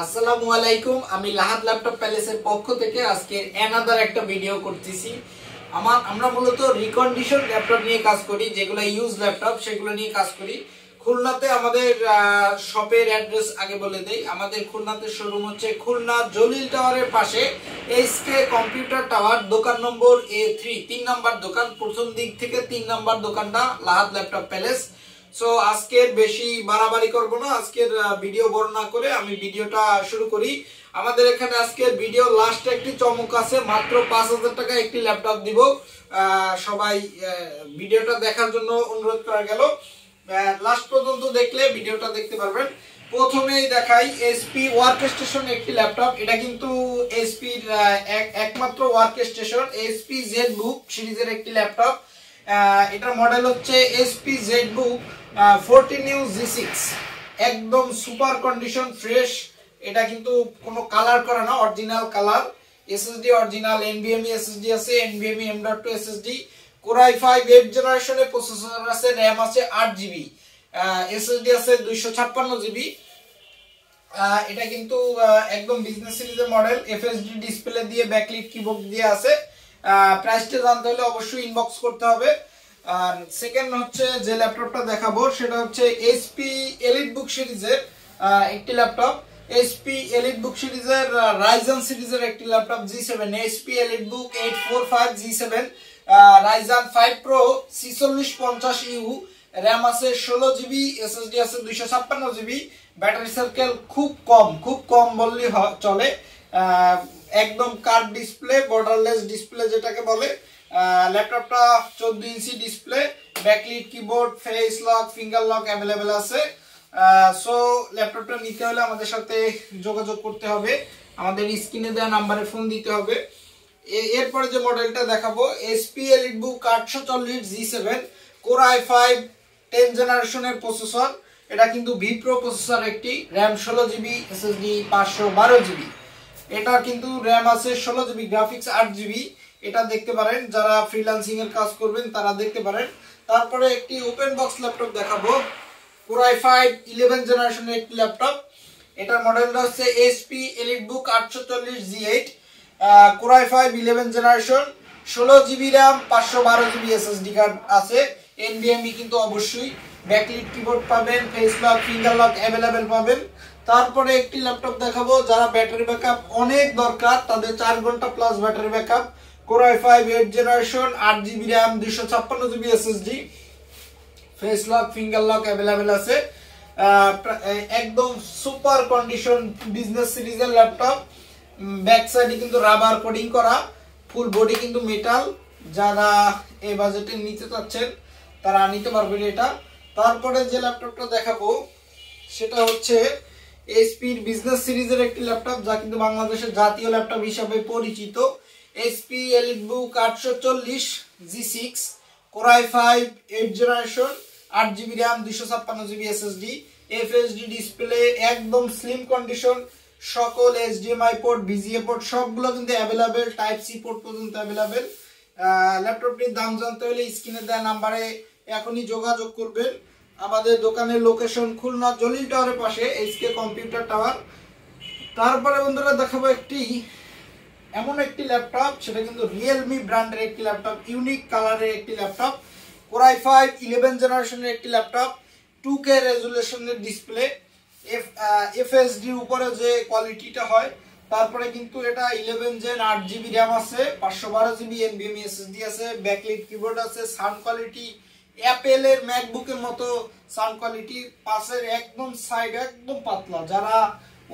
আসসালামু আলাইকুম। আমি লাহাদ ল্যাপটপ প্যালেসের পক্ষ থেকে আজকে অ্যানাদার একটা ভিডিও করতেছি। আমরা মূলত রিকন্ডিশন ল্যাপটপ নিয়ে কাজ করি, যেগুলো ইউজ ল্যাপটপ সেগুলো নিয়ে কাজ করি। খুলনাতে আমাদের শপের অ্যাড্রেস আগে বলে দেই। আমাদের খুলনাতে শোরুম হচ্ছে খুলনা জলিল টাওয়ারের পাশে এসকে কম্পিউটার টাওয়ার, দোকান নম্বর A3, 3 নাম্বার দোকান। প্রথম দিক থেকে 3 নাম্বার দোকানটা লাহাদ ল্যাপটপ প্যালেস। সো আজকের বেশি বাড়াবাড়ি করব না, আজকের ভিডিও বড় না করে আমি ভিডিওটা শুরু করি। আমাদের এখানে আজকের ভিডিও লাস্টে একটি চমক আছে, মাত্র 5000 টাকা একটি ল্যাপটপ দিব। সবাই ভিডিওটা দেখার জন্য অনুরোধ করা গেল। লাস্ট পর্যন্ত দেখলে ভিডিওটা দেখতে পারবেন। প্রথমেই দেখাই এসপি ওয়ার্ক স্টেশন একটি ল্যাপটপ। এটা কিন্তু এসপির একমাত্র work station, SP Z book সিরিজের একটি ল্যাপটপ। এটার মডেল হচ্ছে SP Z book 14U G6। একদম সুপার কন্ডিশন, ফ্রেশ। এটা কিন্তু কোনো কালার করা না, original colour. SSD original NVMe SSD আছে, NVMe M.2 SSD. Core i5 8th জেনারেশনের প্রসেসর আছে, র‍্যাম আছে 8GB, এসএসডি আছে 256GB। এটা কিন্তু একদম বিজনেস সিরিজের মডেল। এফএসডি ডিসপ্লে দিয়ে ব্যাকলিট কিবোর্ড দিয়ে আছে। প্রাইসটা জানতে হলে অবশ্যই ইনবক্স করতে হবে। আর সেকেন্ড হচ্ছে যে ল্যাপটপটা দেখাবো সেটা হচ্ছে এইচপি এলিট বুক সিরিজের একটি ল্যাপটপ। এইচপি এলিট বুক সিরিজের রাইজেন সিরিজের একটি ল্যাপটপ G7, এইচপি এলিট বুক 845 G7, Ryzen 5 Pro 4650U, RAM আছে 16GB, এসএসডি আছে 256GB। ব্যাটারি সাইকেল খুব কম বললেই চলে। একদম কার্ভ ডিসপ্লে, বর্ডারলেস ডিসপ্লে যেটাকে বলে। ল্যাপটপটা 14 inch display, backlit keyboard, face lock, finger lock available আছে। সো ল্যাপটপটা নিতে হলে আমাদের সাথে যোগাযোগ করতে হবে, আমাদের স্ক্রিনে দেওয়া নাম্বারে ফোন দিতে হবে। এরপরে যে মডেলটা দেখাবো এসপি এলিট বুক 840 G7, কোর i5 10th জেনারেশনের প্রসেসর। এটা কিন্তু ভি প্রো প্রসেসর একটি, র‍্যাম 16GB, এসএসডি 512GB। এটা কিন্তু র‍্যাম আছে 16GB, গ্রাফিক্স 8GB। এটা দেখতে পারেন, যারা ফ্রিল্যান্সিং এর কাজ করবেন তারা দেখতে পারেন। তারপরে একটি ওপেন বক্স ল্যাপটপ দেখাবো, কোর i5 11th জেনারেশনের একটি ল্যাপটপ। এটার মডেলটা হচ্ছে এইচপি এলিট বুক 840 G8, core i5 11th generation, 16GB RAM, 512GB SSD card আছে। এনভিএমই কিন্তু অবশ্যই। ব্যাকলিট কিবোর্ড পাবেন, face lock, finger lock available পাবেন। তারপরে একটি ল্যাপটপ দেখাবো যারা ব্যাটারি ব্যাকআপ অনেক দরকার, তাদের 4 ঘন্টা plus battery backup. Core i5 8th generation, 8GB RAM, 256GB SSD, face lock, finger lock available আছে। একদম সুপার কন্ডিশন বিজনেস সিরিজের ল্যাপটপ। ব্যাক সাইডে কিন্তু রাবার কোডিং করা, ফুল বডি কিন্তু মেটাল। যারা এই বাজেটে নিতে চাচ্ছেন তারা নিতে পারবেন এটা। তারপরে যে ল্যাপটপটা দেখাবো সেটা হচ্ছে এইচপির বিজনেস সিরিজের একটি ল্যাপটপ, যা কিন্তু বাংলাদেশের জাতীয় ল্যাপটপ হিসাবে পরিচিত। এইচপি এলিট বুক 840 G6, core i5 8th generation, 8GB RAM, 256GB SSD, FSD display, একদম স্লিম কন্ডিশন। সকল এইচডিএমআই পোর্ট, ভিজিএ পোর্ট সবগুলো কিন্তু অ্যাভেলেবেল, টাইপ সি পোর্ট পর্যন্ত অ্যাভেলেবেল। ল্যাপটপটির দাম জানতে হলে স্ক্রিনে দেওয়া নাম্বারে এখনই যোগাযোগ করবেন। আমাদের দোকানের লোকেশন খুলনা জলিল টাওয়ারের পাশে এসকে কম্পিউটার টাওয়ার। তারপরে বন্ধুরা দেখাবো এমন একটি ল্যাপটপ, সেটা কিন্তু রিয়েলমি ব্র্যান্ডের একটি ল্যাপটপ, ইউনিক কালারের একটি ল্যাপটপ। কোর i5 11th জেনারেশনের একটি ল্যাপটপ, 2K রেজুলেশনের ডিসপ্লে, এফএসডি উপরে যে কোয়ালিটিটা হয়। তারপরে কিন্তু এটা 11 জেন, 8GB র‍্যাম আছে, 512GB এনভিএমই এসএসডি আছে, ব্যাকলিট কিবোর্ড আছে, সাউন্ড কোয়ালিটি অ্যাপেল এর ম্যাকবুকের মতো সাউন্ড কোয়ালিটি। পাশের একদম সাইড একদম পাতলা। যারা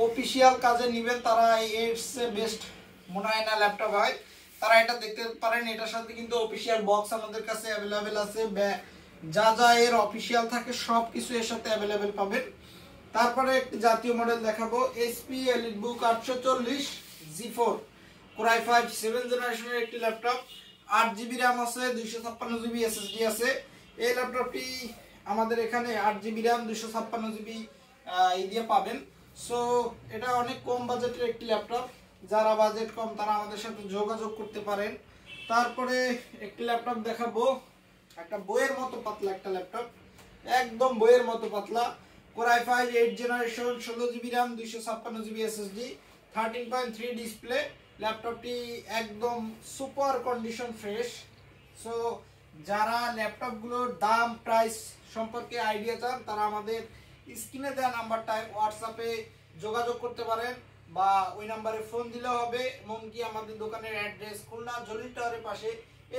অফিসিয়াল কাজে নেবেন তারা এর চেয়ে বেস্ট মনে হয় না ল্যাপটপ হয়, তারা এটা দেখতে পারেন। এটার সাথে কিন্তু অফিসিয়াল বক্স আমাদের কাছে অ্যাভেলেবেল আছে। যা এর অফিসিয়াল থাকে সব কিছু এর সাথে অ্যাভেলেবেল পাবেন। তারপরে একটি জাতীয় মডেল দেখাবো, এইচপি এলিট বুক 840 G4, কোর i5 7th জেনারেশনের একটি ল্যাপটপ, 8GB র‍্যাম আছে, 256GB এসএসডি আছে। এই ল্যাপটপটি আমাদের এখানে 8GB র‍্যাম, 256GB এই দিয়ে পাবেন। সো এটা অনেক কম বাজেটের একটি ল্যাপটপ, যারা বাজেট কম তারা আমাদের সাথে যোগাযোগ করতে পারেন। তারপরে একটি ল্যাপটপ দেখাবো, একটা বইয়ের মতো পাতলা একটা ল্যাপটপ, একদম বইয়ের মতো পাতলা। Core i5 8 generation 16GB RAM 256GB SSD 13.3 display ল্যাপটপটি একদম সুপার কন্ডিশন ফ্রেশ সো যারা ল্যাপটপগুলোর দাম প্রাইস সম্পর্কে আইডিয়া চান তারা আমাদের স্ক্রিনে দেওয়া নাম্বারটায় হোয়াটসঅ্যাপে যোগাযোগ করতে পারেন বা ওই নাম্বারে ফোন দিলেও হবে এমনকি আমাদের দোকানের অ্যাড্রেস খুলনা জলিল টাওয়ারের পাশে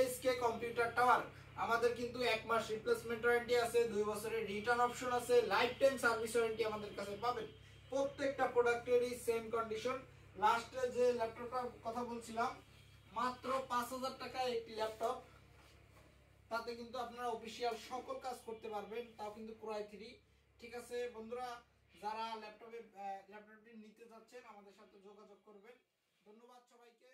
এসকে কম্পিউটার টাওয়ার আমাদের কিন্তু 1 মাস রিপ্লেসমেন্ট ওয়ারেন্টি আছে 2 বছরের রিটার্ন অপশন আছে লাইফ টাইম সার্ভিস ওয়ারেন্টি আমাদের কাছে পাবেন প্রত্যেকটা প্রোডাক্টেরই সেম কন্ডিশন লাস্টে যে ল্যাপটপটার কথা বলছিলাম মাত্র 5000 টাকায় একটি ল্যাপটপ তাতে কিন্তু আপনারা অফিশিয়াল সকল কাজ করতে পারবেন তাও কিন্তু Core i3 ঠিক আছে বন্ধুরা যারা ল্যাপটপটি নিতে যাচ্ছেন আমাদের সাথে যোগাযোগ করবেন ধন্যবাদ সবাইকে